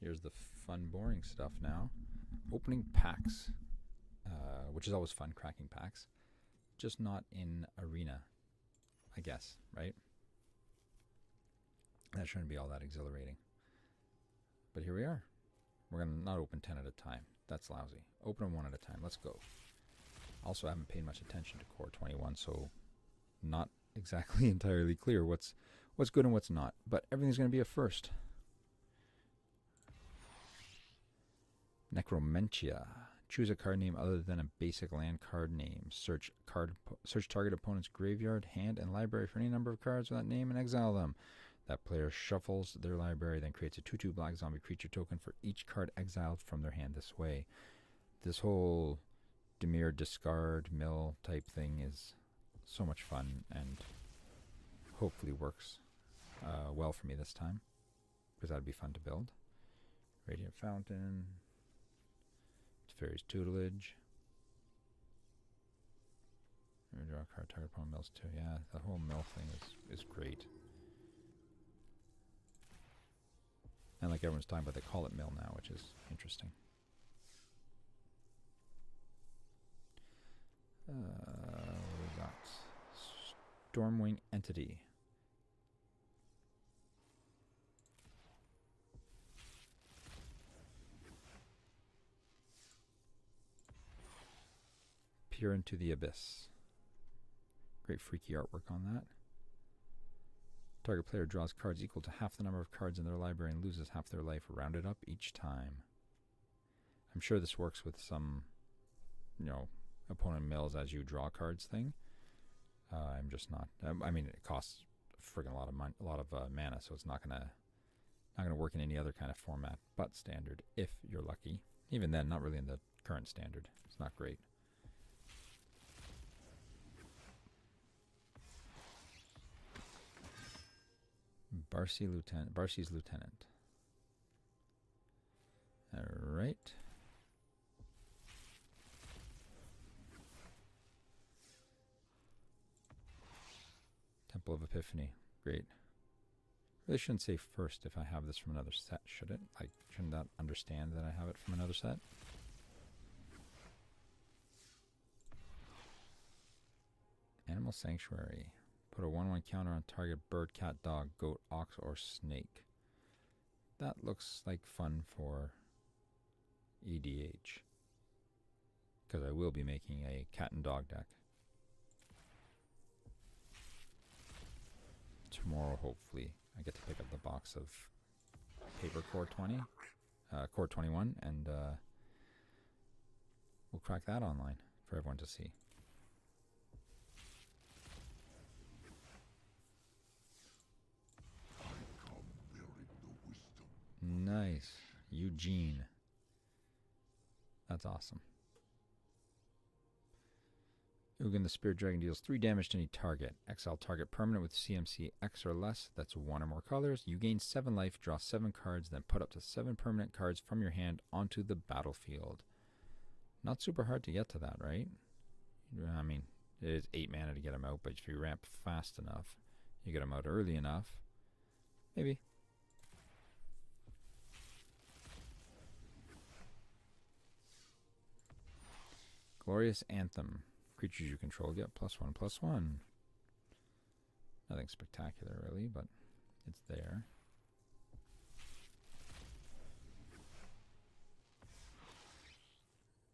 Here's the fun, boring stuff now. Opening packs, which is always fun, cracking packs. Just not in Arena, I guess, right? That shouldn't be all that exhilarating. But here we are. We're going to not open 10 at a time. That's lousy. Open them one at a time. Let's go. Also, I haven't paid much attention to Core 21, so not exactly entirely clear what's good and what's not. But everything's going to be a first. Necromentia. Choose a card name other than a basic land card name. Search target opponent's graveyard, hand, and library for any number of cards with that name and exile them. That player shuffles their library, then creates a 2/2 black zombie creature token for each card exiled from their hand this way. This whole Dimir discard mill type thing is so much fun and hopefully works well for me this time, because that'd be fun to build. Radiant Fountain. Fairy's Tutelage. Draw a card, target opponent mills too. Yeah, the whole mill thing is great. And like everyone's talking about, they call it mill now, which is interesting. What do we got? Stormwing Entity. Peer into the Abyss. Great freaky artwork on that. Target player draws cards equal to half the number of cards in their library and loses half their life, rounded up each time. I'm sure this works with some, opponent mills as you draw cards thing. I'm just not. I mean, it costs friggin' a lot of mana, so it's not gonna work in any other kind of format but standard if you're lucky. Even then, not really in the current standard. It's not great. Barcy's Lieutenant. Alright. Temple of Epiphany. Great. Really shouldn't say first if I have this from another set, should it? Shouldn't that understand that I have it from another set? Animal Sanctuary. Put a 1/1 counter on target bird, cat, dog, goat, ox, or snake. That looks like fun for EDH. Because I will be making a cat and dog deck. Tomorrow, hopefully, I get to pick up the box of paper Core 21, and we'll crack that online for everyone to see. Nice. Eugene. That's awesome. Ugin the Spirit Dragon deals 3 damage to any target. Exile target permanent with CMC X or less. That's 1 or more colors. You gain 7 life, draw 7 cards, then put up to 7 permanent cards from your hand onto the battlefield. Not super hard to get to that, right? I mean, it is 8 mana to get them out, but if you ramp fast enough, you get them out early enough, maybe. Glorious Anthem. Creatures you control get +1/+1. Nothing spectacular really, but it's there.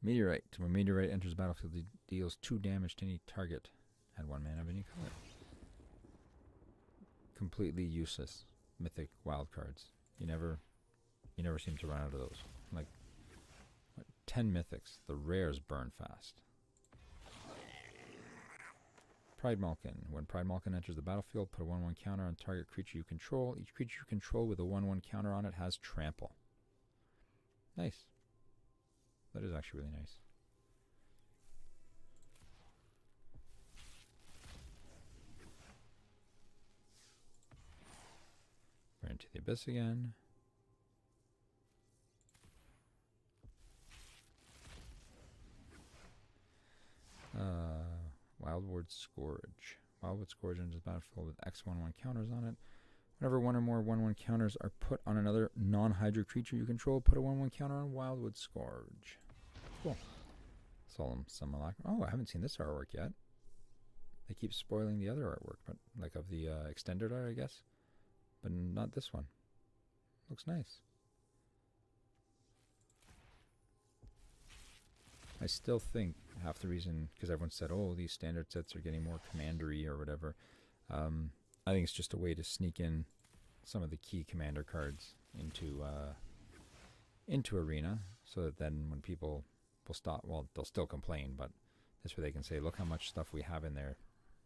Meteorite. When Meteorite enters the battlefield, it deals 2 damage to any target. Add 1 mana of any color. Completely useless mythic wild cards. You never seem to run out of those. Like 10 mythics. The rares burn fast. Pride Malkin. When Pride Malkin enters the battlefield, put a 1/1 counter on target creature you control. Each creature you control with a 1/1 counter on it has trample. Nice. That is actually really nice. We're into the Abyss again. Wildwood Scourge. Wildwood Scourge enters the battlefield with X 1/1 counters on it. Whenever one or more 1/1 counters are put on another non-Hydra creature you control, put a 1/1 counter on Wildwood Scourge. Cool. Solemn Simulacrum. Oh, I haven't seen this artwork yet. They keep spoiling the other artwork, but like of the extended art, I guess. But not this one. Looks nice. I still think half the reason, because everyone said, oh, these standard sets are getting more commandery or whatever. I think it's just a way to sneak in some of the key commander cards into Arena, so that then when people will stop, well, they'll still complain, but this way they can say, look how much stuff we have in there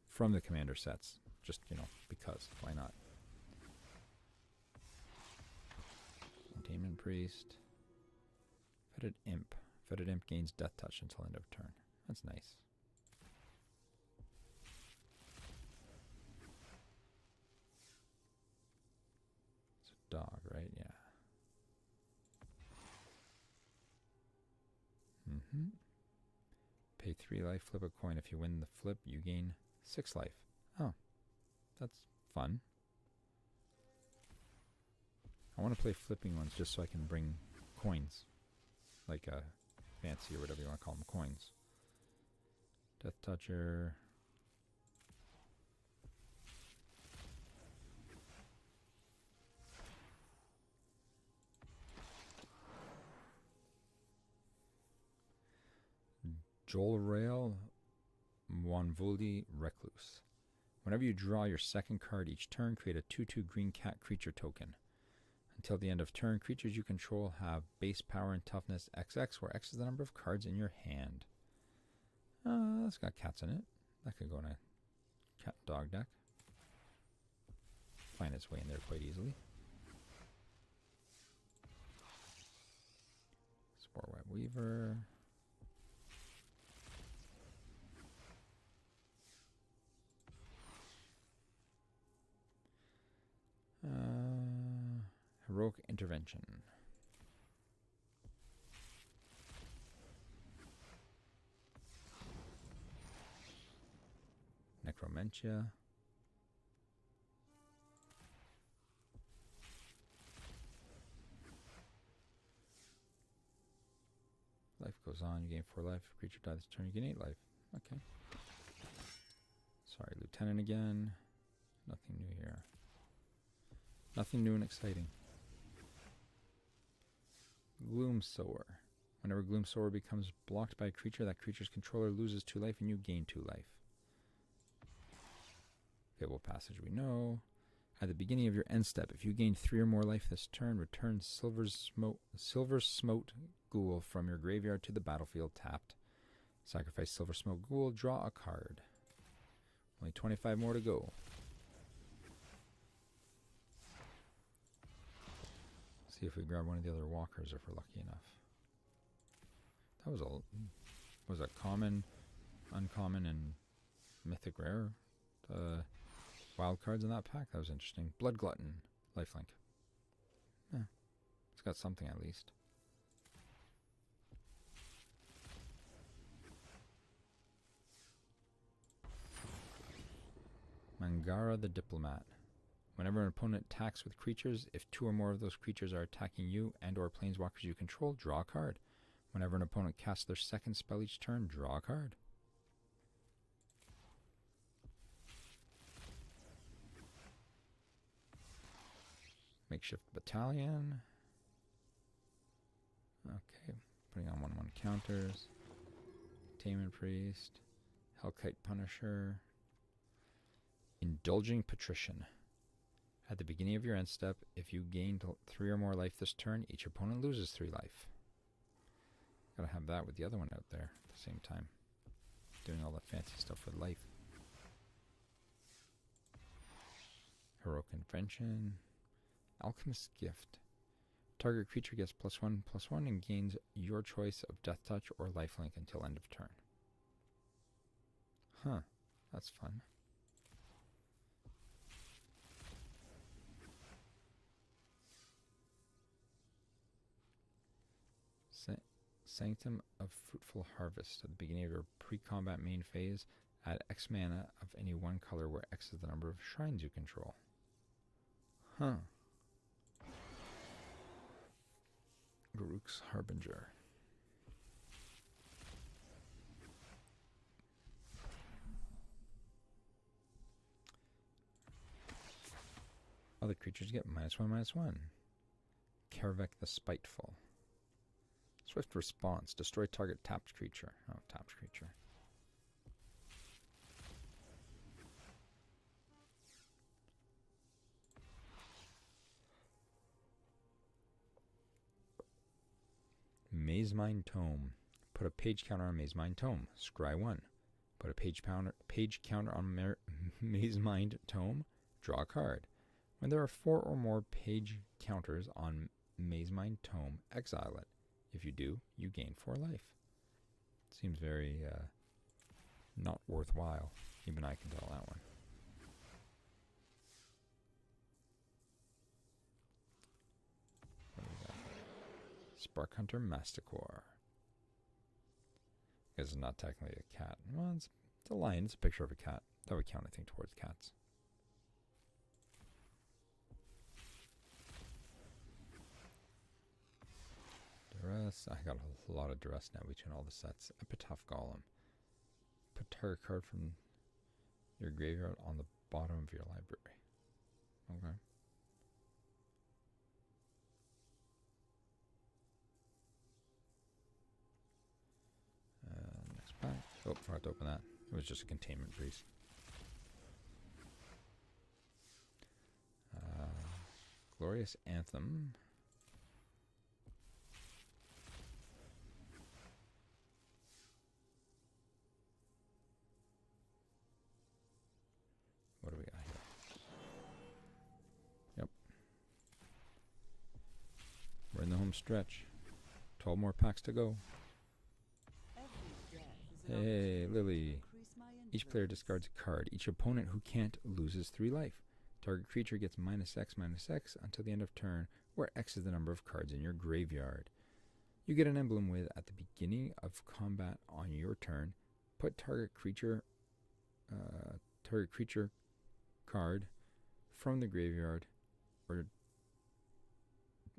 from the commander sets. Just, because. Why not? Containment Priest. Fetid Imp. Fetid Imp gains Death Touch until end of turn. That's nice. It's a dog, right? Yeah. Pay 3 life, flip a coin. If you win the flip, you gain 6 life. Oh, that's fun. I want to play flipping ones just so I can bring coins. Like a fancy or whatever you want to call them, coins. Death Toucher. Jolrael Wanvuli Recluse. Whenever you draw your second card each turn, create a 2/2 green cat creature token. Until the end of turn, creatures you control have base power and toughness XX, where X is the number of cards in your hand. That's got cats in it. That could go in a cat dog deck. Find its way in there quite easily. Sporeweb Weaver. Heroic Intervention. Necromentia. Life goes on. You gain 4 life. If creature dies this turn, you gain 8 life. Okay. Sorry, Lieutenant again. Nothing new here. Nothing new and exciting. Gloomsower. Whenever Gloomsower becomes blocked by a creature, that creature's controller loses 2 life and you gain 2 life. Fable Passage we know. At the beginning of your end step, if you gain 3 or more life this turn, return Silver Smote Ghoul from your graveyard to the battlefield tapped. Sacrifice Silver Smote Ghoul, draw a card. Only 25 more to go. See if we grab one of the other walkers if we're lucky enough. That was a common, uncommon, and mythic rare. Wild cards in that pack. That was interesting. Blood Glutton, lifelink. Yeah, it's got something at least. Mangara the Diplomat. Whenever an opponent attacks with creatures, if 2 or more of those creatures are attacking you and or planeswalkers you control, draw a card. Whenever an opponent casts their second spell each turn, draw a card. Makeshift Battalion. Okay, putting on 1/1 counters. Containment Priest. Hellkite Punisher. Indulging Patrician. At the beginning of your end step, if you gained 3 or more life this turn, each opponent loses 3 life. Gotta have that with the other one out there at the same time. Doing all the fancy stuff with life. Heroic Invention. Alchemist's Gift. Target creature gets +1/+1 and gains your choice of Death Touch or Lifelink until end of turn. Huh, that's fun. Sanctum of Fruitful Harvest. At the beginning of your pre-combat main phase, add X mana of any one color where X is the number of shrines you control. Huh. Garuk's Harbinger. Other creatures get -1/-1. Karavek the Spiteful. Swift response. Destroy target tapped creature. Oh, tapped creature. Mazemind Tome. Put a page counter on Mazemind Tome. Scry 1. Put a page counter on Mazemind Tome. Draw a card. When there are 4 or more page counters on Mazemind Tome, exile it. If you do, you gain 4 life. Seems very not worthwhile. Even I can tell that one. What is that? Spark Hunter Masticore. I guess it's not technically a cat. Well, it's a lion. It's a picture of a cat. That would count, I think, towards cats. Duress. I got a lot of Duress now between all the sets. Epitaph Golem. Put target card from your graveyard on the bottom of your library. Okay. Next pack. Oh, forgot to open that. It was just a containment freeze. Glorious Anthem. What do we got here? Yep. We're in the home stretch. 12 more packs to go. Hey, Lily. Each player discards a card. Each opponent who can't loses 3 life. Target creature gets -X/-X until the end of turn, where X is the number of cards in your graveyard. You get an emblem with, at the beginning of combat on your turn, put target creature card from the graveyard or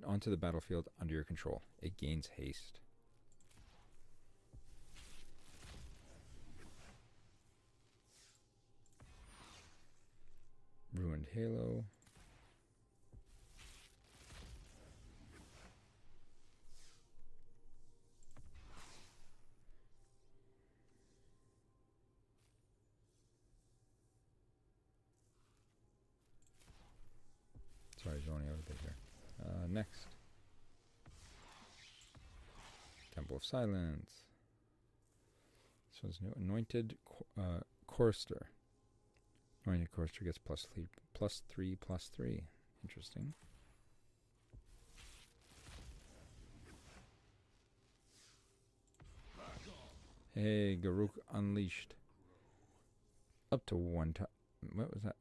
onto the battlefield under your control. It gains haste. Ruined Halo. Sorry, zoning out a bit here. Next. Temple of Silence. This one's new. Anointed Chorister. Anointed Chorister gets +3/+3. Interesting. Hey, Garuk Unleashed. Up to one. What was that?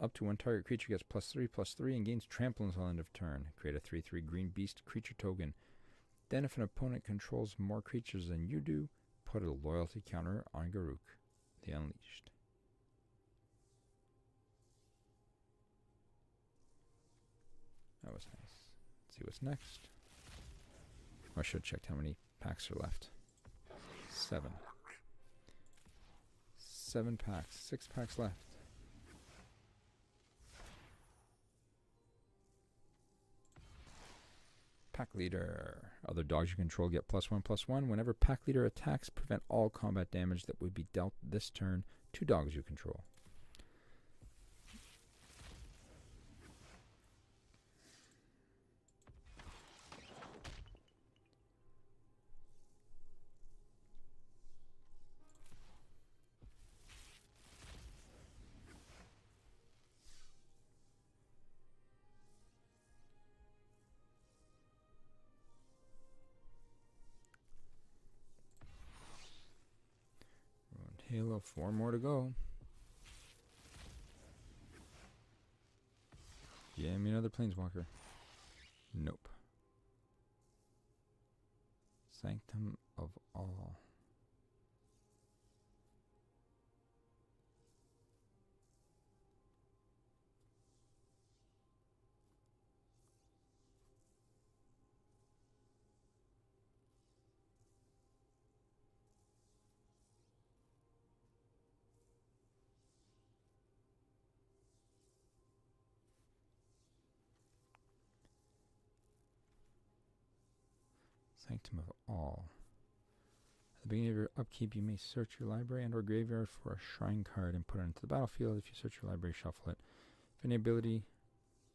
Up to one target creature gets +3/+3 and gains trample until end of turn. Create a 3/3 green beast creature token. Then, if an opponent controls more creatures than you do, put a loyalty counter on Garuk, the Unleashed. That was nice. Let's see what's next. I should have checked how many packs are left. 7. 7 packs. 6 packs left. Pack Leader. Other dogs you control get +1/+1. Whenever Pack Leader attacks, prevent all combat damage that would be dealt this turn to dogs you control. Halo, 4 more to go. Yeah, me another Planeswalker. Nope. Sanctum of All. Sanctum of All. At the beginning of your upkeep, you may search your library and or graveyard for a shrine card and put it into the battlefield. If you search your library, shuffle it.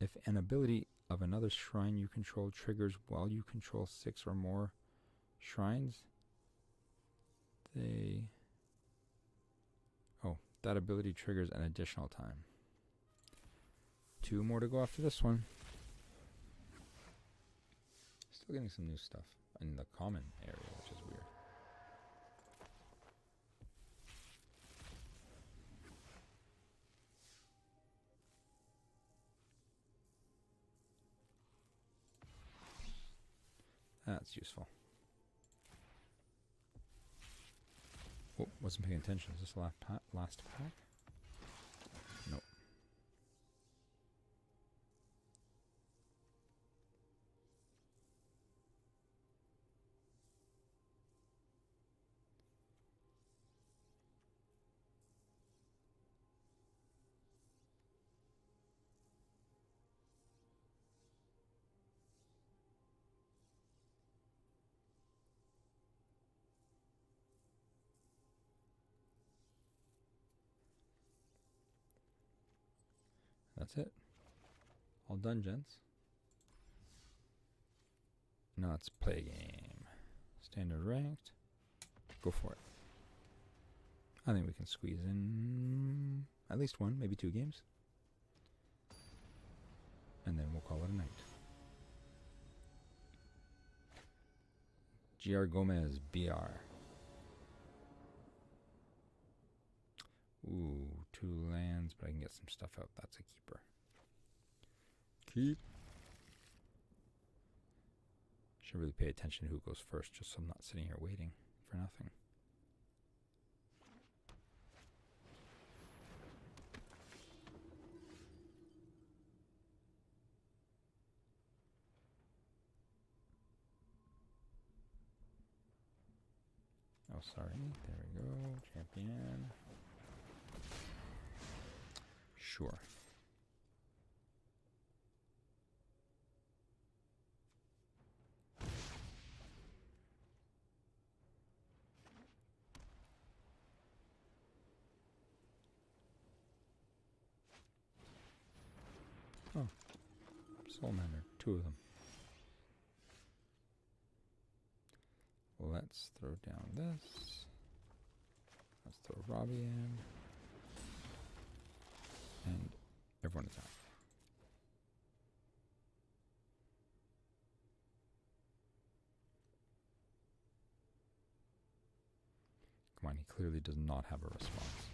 If an ability of another shrine you control triggers while you control 6 or more shrines, that ability triggers an additional time. 2 more to go after this one. Still getting some new stuff in the common area, which is weird. That's useful. Oh, wasn't paying attention. Is this the last pack? Nope. That's it. All done, gents. Now let's play a game. Standard ranked. Go for it. I think we can squeeze in at least 1, maybe 2 games. And then we'll call it a night. GR Gomez, BR. Ooh, 2 lands, but I can get some stuff out. That's a keeper. Keep. Should really pay attention to who goes first, just so I'm not sitting here waiting for nothing. Oh, sorry. There we go. Champion. Sure. Oh. Soulmender. 2 of them. Let's throw down this. Let's throw Robbie in. And everyone attack. Come on, he clearly does not have a response.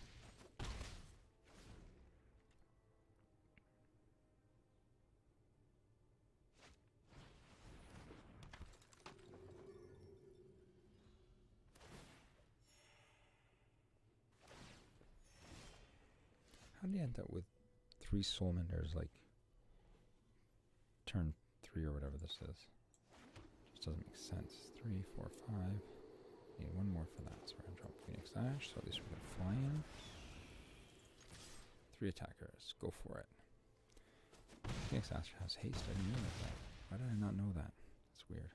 How do you end up with 3 Soulmenders, like, turn 3 or whatever this is? Just doesn't make sense. 3, 4, 5. Need 1 more for that, so we're going to drop Phoenix Ash, so at least we're going to fly in. 3 attackers. Go for it. Phoenix Ash has haste. I didn't realize that. Why did I not know that? That's weird.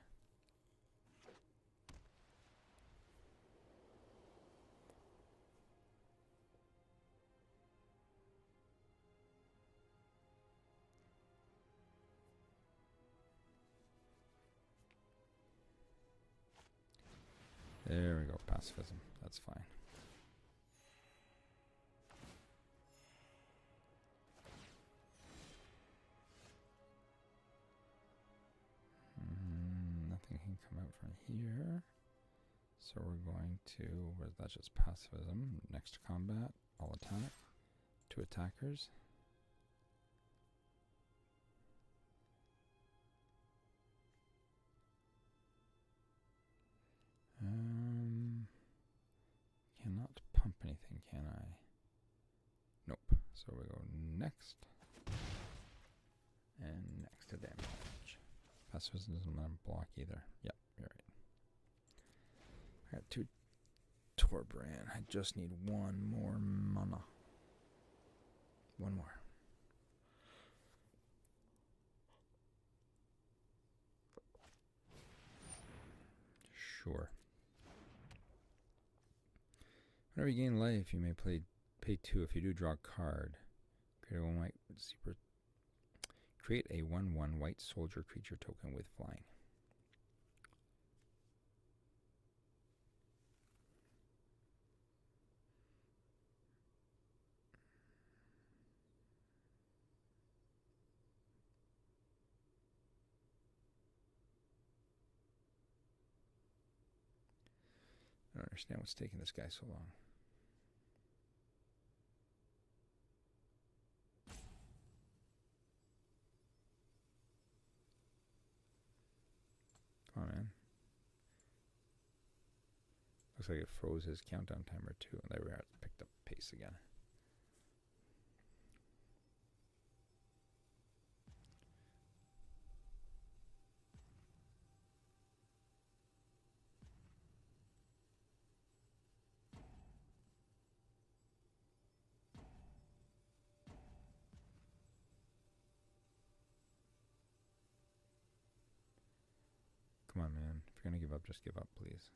There we go, pacifism. That's fine. Nothing can come out from here. So we're going to, that's just pacifism. Next to combat, all attack. 2 attackers. Cannot pump anything, can I? Nope. So we go next. And next to damage. Pacifism doesn't let him block either. Yep, you're right. I got 2 Torbran. I just need 1 more mana. 1 more. Sure. Whenever you gain life, you may pay 2. If you do, draw a card. Create a 1/1 white soldier creature token with flying. I don't understand what's taking this guy so long. Come on, man. Looks like it froze his countdown timer too. And there we are. It's picked up pace again. Come on, man. If you're going to give up, just give up, please.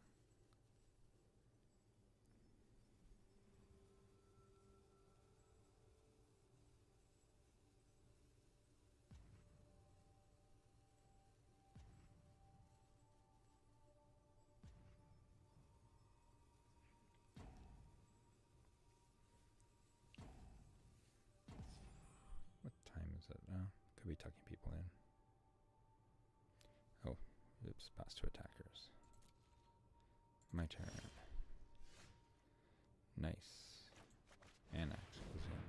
What time is it now? Could be tucking people in. Oh, oops, pass to attackers. My turn. Nice. Annex goes in.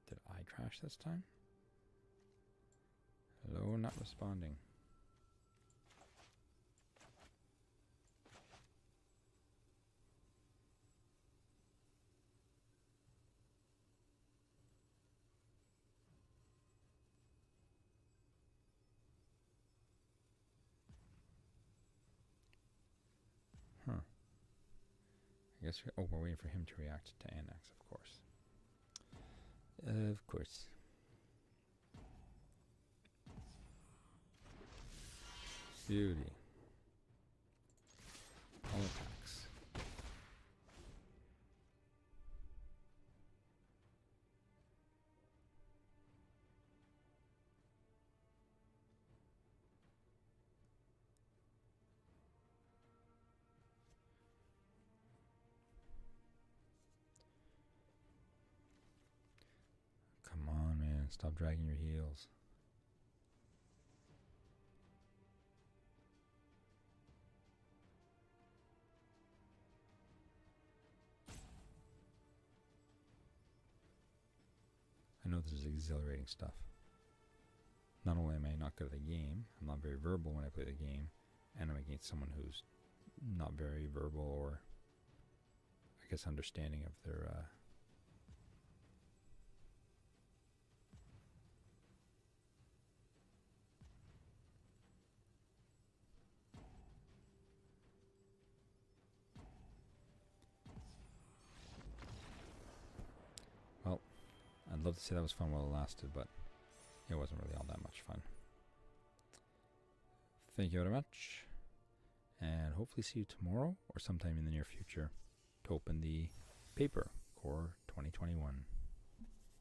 Did I crash this time? Hello, not responding. Huh. I guess we're waiting for him to react to Annex, of course. Of course. Beauty. All attacks. Come on, man. Stop dragging your heels. I know this is exhilarating stuff. Not only am I not good at the game, I'm not very verbal when I play the game, and I'm against someone who's not very verbal or, I guess, understanding of their well, I'd love to say that was fun while it lasted, but it wasn't really all that much fun. Thank you very much, and hopefully see you tomorrow or sometime in the near future to open the paper Core 2021.